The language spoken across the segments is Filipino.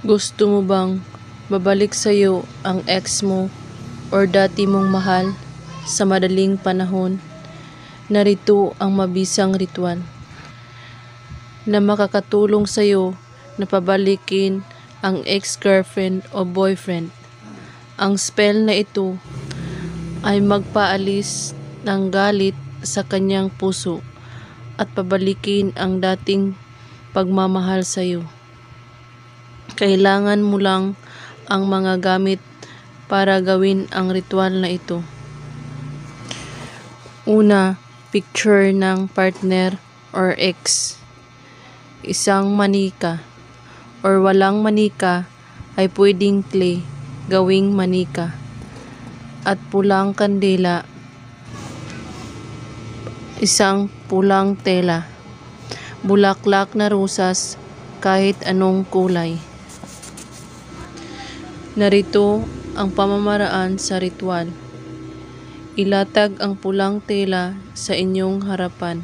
Gusto mo bang mabalik sa'yo ang ex mo or dati mong mahal sa madaling panahon? Narito ang mabisang ritual na makakatulong sa'yo na pabalikin ang ex-girlfriend o boyfriend. Ang spell na ito ay magpaalis ng galit sa kanyang puso at pabalikin ang dating pagmamahal sa'yo. Kailangan mo lang ang mga gamit para gawin ang ritual na ito. Una, picture ng partner or ex. Isang manika or walang manika ay pwedeng clay, gawing manika. At pulang kandila, isang pulang tela, bulaklak na rosas, kahit anong kulay. Narito ang pamamaraan sa ritual. Ilatag ang pulang tela sa inyong harapan.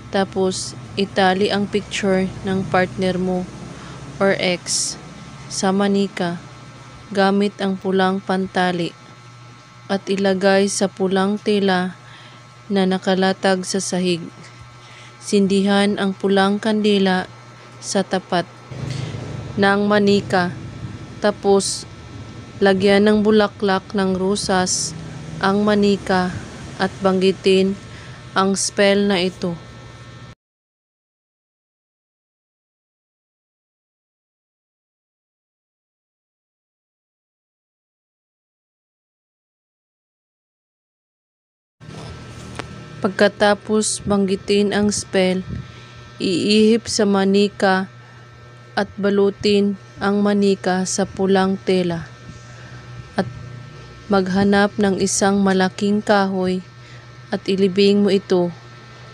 Tapos, itali ang picture ng partner mo or ex sa manika gamit ang pulang pantali at ilagay sa pulang tela na nakalatag sa sahig. Sindihan ang pulang kandila sa tapat ng manika. Tapos, lagyan ng bulaklak ng rosas ang manika at banggitin ang spell na ito. Pagkatapos banggitin ang spell, iihip sa manika at balutin ang manika sa pulang tela at maghanap ng isang malaking kahoy at ilibing mo ito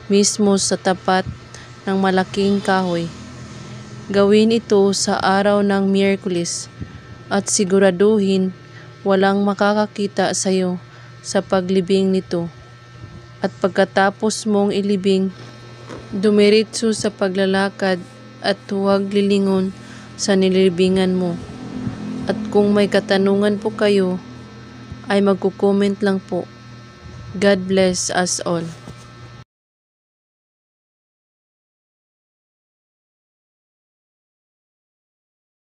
mismo sa tapat ng malaking kahoy. Gawin ito sa araw ng Miyerkules at siguraduhin walang makakakita sa iyo sa paglibing nito. At pagkatapos mong ilibing, dumiretso sa paglalakad at huwag lilingon sa nilibingan mo. At kung may katanungan po kayo, ay magko-comment lang po. God bless us all.